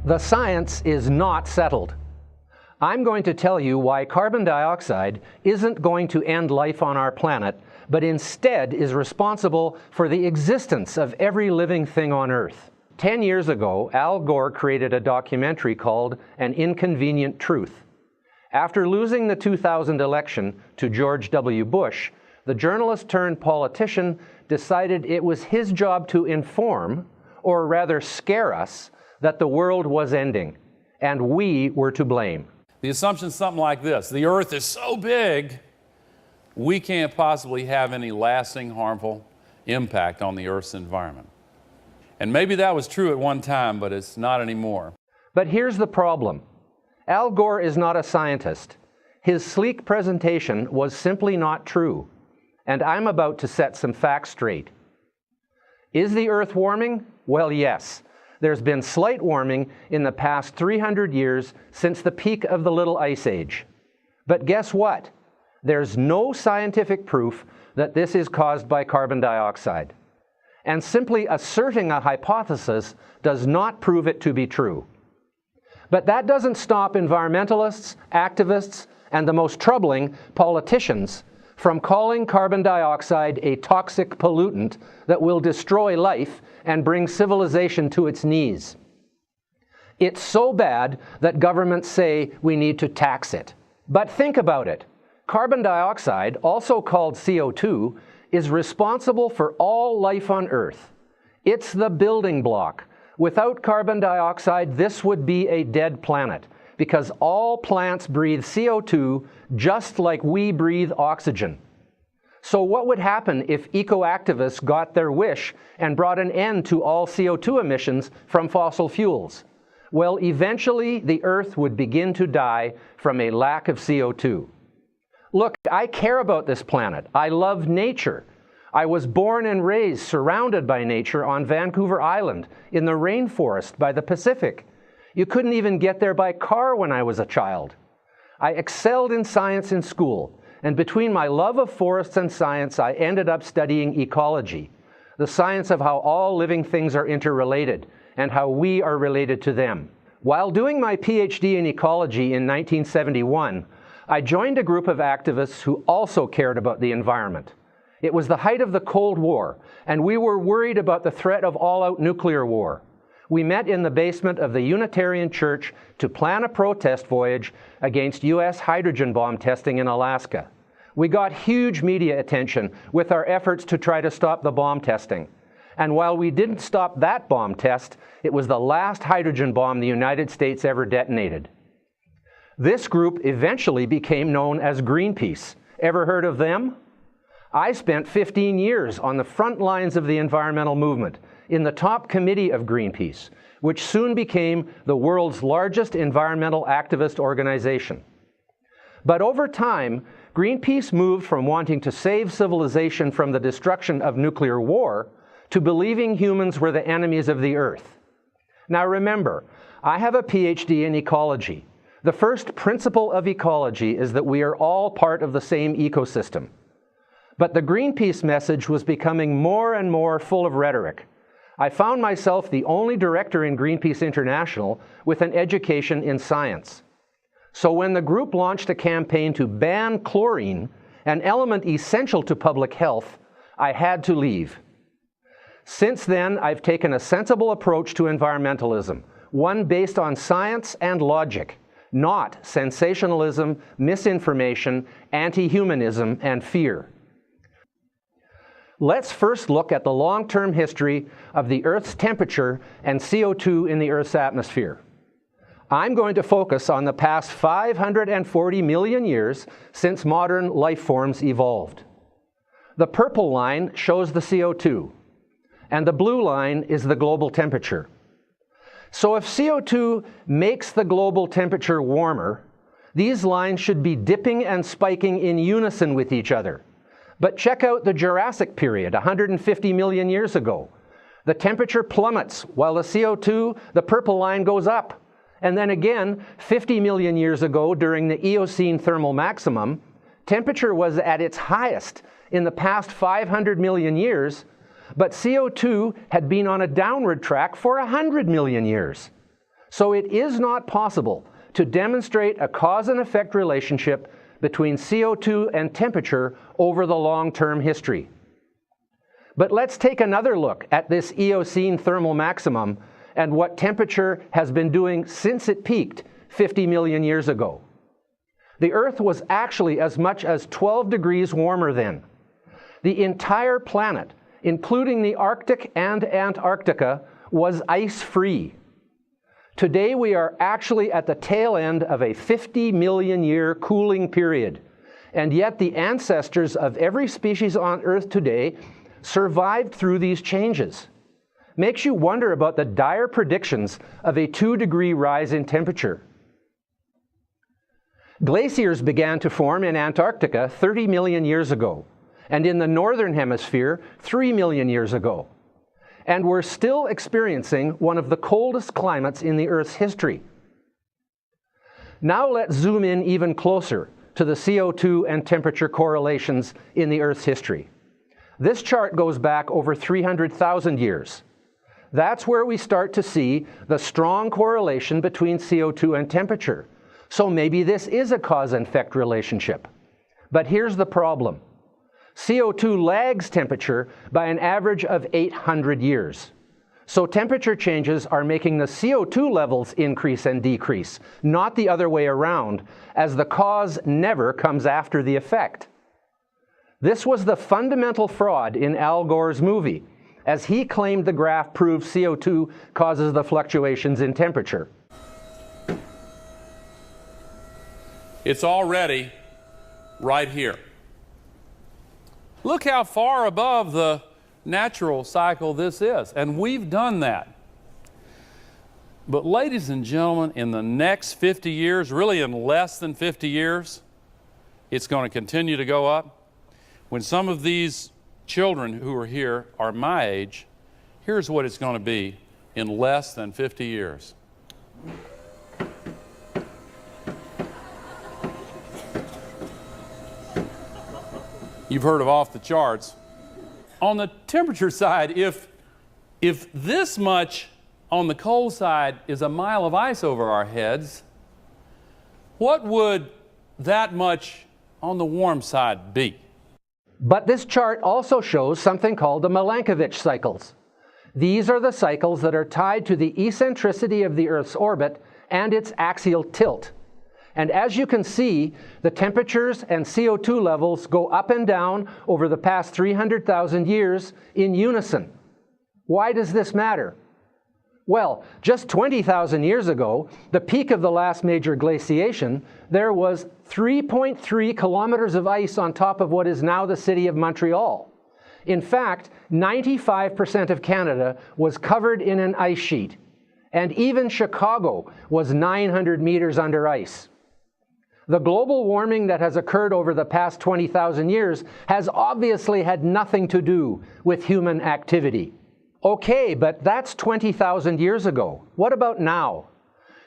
The science is not settled. I'm going to tell you why carbon dioxide isn't going to end life on our planet, but instead is responsible for the existence of every living thing on Earth. 10 years ago, Al Gore created a documentary called An Inconvenient Truth. After losing the 2000 election to George W. Bush, the journalist turned politician decided it was his job to inform, or rather scare us, that the world was ending, and we were to blame. The assumption is something like this: the Earth is so big, we can't possibly have any lasting harmful impact on the Earth's environment. And maybe that was true at one time, but it's not anymore. But here's the problem. Al Gore is not a scientist. His sleek presentation was simply not true, and I'm about to set some facts straight. Is the Earth warming? Well, yes. There's been slight warming in the past 300 years since the peak of the Little Ice Age. But guess what? There's no scientific proof that this is caused by carbon dioxide. And simply asserting a hypothesis does not prove it to be true. But that doesn't stop environmentalists, activists, and the most troubling, politicians, from calling carbon dioxide a toxic pollutant that will destroy life and bring civilization to its knees. It's so bad that governments say we need to tax it. But think about it. Carbon dioxide, also called CO2, is responsible for all life on Earth. It's the building block. Without carbon dioxide, this would be a dead planet, because all plants breathe CO2 just like we breathe oxygen. So what would happen if eco-activists got their wish and brought an end to all CO2 emissions from fossil fuels? Well, eventually the Earth would begin to die from a lack of CO2. Look, I care about this planet. I love nature. I was born and raised surrounded by nature on Vancouver Island, in the rainforest by the Pacific. You couldn't even get there by car when I was a child. I excelled in science in school, and between my love of forests and science, I ended up studying ecology, the science of how all living things are interrelated, and how we are related to them. While doing my PhD in ecology in 1971, I joined a group of activists who also cared about the environment. It was the height of the Cold War, and we were worried about the threat of all-out nuclear war. We met in the basement of the Unitarian Church to plan a protest voyage against U.S. hydrogen bomb testing in Alaska. We got huge media attention with our efforts to try to stop the bomb testing. And while we didn't stop that bomb test, it was the last hydrogen bomb the United States ever detonated. This group eventually became known as Greenpeace. Ever heard of them? I spent 15 years on the front lines of the environmental movement, in the top committee of Greenpeace, which soon became the world's largest environmental activist organization. But over time, Greenpeace moved from wanting to save civilization from the destruction of nuclear war to believing humans were the enemies of the Earth. Now remember, I have a PhD in ecology. The first principle of ecology is that we are all part of the same ecosystem. But the Greenpeace message was becoming more and more full of rhetoric. I found myself the only director in Greenpeace International with an education in science. So when the group launched a campaign to ban chlorine, an element essential to public health, I had to leave. Since then, I've taken a sensible approach to environmentalism, one based on science and logic, not sensationalism, misinformation, anti-humanism, and fear. Let's first look at the long-term history of the Earth's temperature and CO2 in the Earth's atmosphere. I'm going to focus on the past 540 million years since modern life forms evolved. The purple line shows the CO2, and the blue line is the global temperature. So if CO2 makes the global temperature warmer, these lines should be dipping and spiking in unison with each other. But check out the Jurassic period, 150 million years ago. The temperature plummets while the CO2, the purple line, goes up. And then again, 50 million years ago during the Eocene thermal maximum, temperature was at its highest in the past 500 million years, but CO2 had been on a downward track for 100 million years. So it is not possible to demonstrate a cause and effect relationship between CO2 and temperature over the long-term history. But let's take another look at this Eocene thermal maximum and what temperature has been doing since it peaked 50 million years ago. The Earth was actually as much as 12 degrees warmer then. The entire planet, including the Arctic and Antarctica, was ice-free. Today we are actually at the tail end of a 50 million year cooling period, and yet the ancestors of every species on Earth today survived through these changes. Makes you wonder about the dire predictions of a 2-degree rise in temperature. Glaciers began to form in Antarctica 30 million years ago, and in the northern hemisphere 3 million years ago. And we're still experiencing one of the coldest climates in the Earth's history. Now let's zoom in even closer to the CO2 and temperature correlations in the Earth's history. This chart goes back over 300,000 years. That's where we start to see the strong correlation between CO2 and temperature. So maybe this is a cause and effect relationship. But here's the problem. CO2 lags temperature by an average of 800 years. So temperature changes are making the CO2 levels increase and decrease, not the other way around, as the cause never comes after the effect. This was the fundamental fraud in Al Gore's movie, as he claimed the graph proves CO2 causes the fluctuations in temperature. It's already right here. Look how far above the natural cycle this is, and we've done that. But ladies and gentlemen, in the next 50 years, really in less than 50 years, it's going to continue to go up. When some of these children who are here are my age, here's what it's going to be in less than 50 years. You've heard of off the charts. On the temperature side, if this much on the cold side is a mile of ice over our heads, what would that much on the warm side be? But this chart also shows something called the Milankovitch cycles. These are the cycles that are tied to the eccentricity of the Earth's orbit and its axial tilt. And as you can see, the temperatures and CO2 levels go up and down over the past 300,000 years in unison. Why does this matter? Well, just 20,000 years ago, the peak of the last major glaciation, there was 3.3 kilometers of ice on top of what is now the city of Montreal. In fact, 95% of Canada was covered in an ice sheet, and even Chicago was 900 meters under ice. The global warming that has occurred over the past 20,000 years has obviously had nothing to do with human activity. Okay, but that's 20,000 years ago. What about now?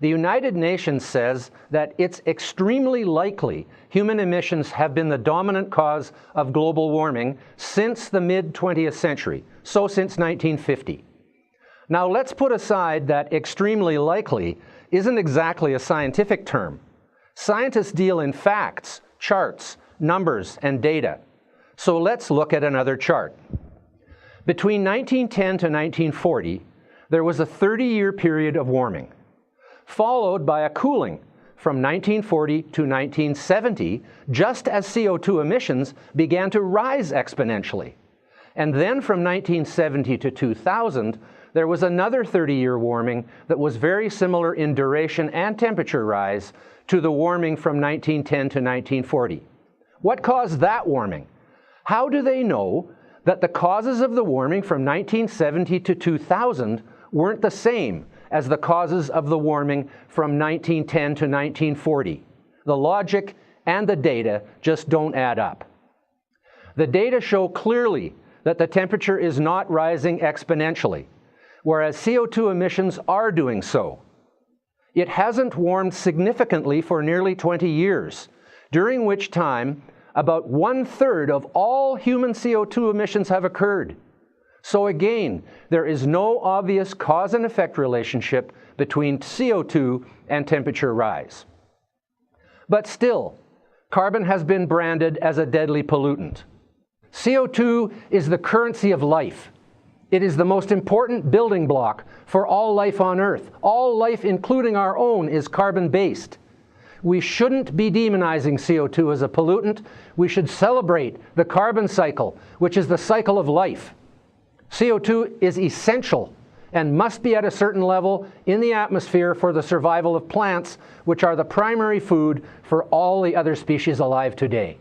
The United Nations says that it's extremely likely human emissions have been the dominant cause of global warming since the mid-20th century, so since 1950. Now let's put aside that extremely likely isn't exactly a scientific term. Scientists deal in facts, charts, numbers, and data. So let's look at another chart. Between 1910 to 1940, there was a 30-year period of warming, followed by a cooling from 1940 to 1970, just as CO2 emissions began to rise exponentially. And then from 1970 to 2000, there was another 30-year warming that was very similar in duration and temperature rise to the warming from 1910 to 1940. What caused that warming? How do they know that the causes of the warming from 1970 to 2000 weren't the same as the causes of the warming from 1910 to 1940? The logic and the data just don't add up. The data show clearly that the temperature is not rising exponentially, whereas CO2 emissions are doing so. It hasn't warmed significantly for nearly 20 years, during which time about 1/3 of all human CO2 emissions have occurred. So again, there is no obvious cause and effect relationship between CO2 and temperature rise. But still, carbon has been branded as a deadly pollutant. CO2 is the currency of life. It is the most important building block for all life on Earth. All life, including our own, is carbon-based. We shouldn't be demonizing CO2 as a pollutant. We should celebrate the carbon cycle, which is the cycle of life. CO2 is essential and must be at a certain level in the atmosphere for the survival of plants, which are the primary food for all the other species alive today.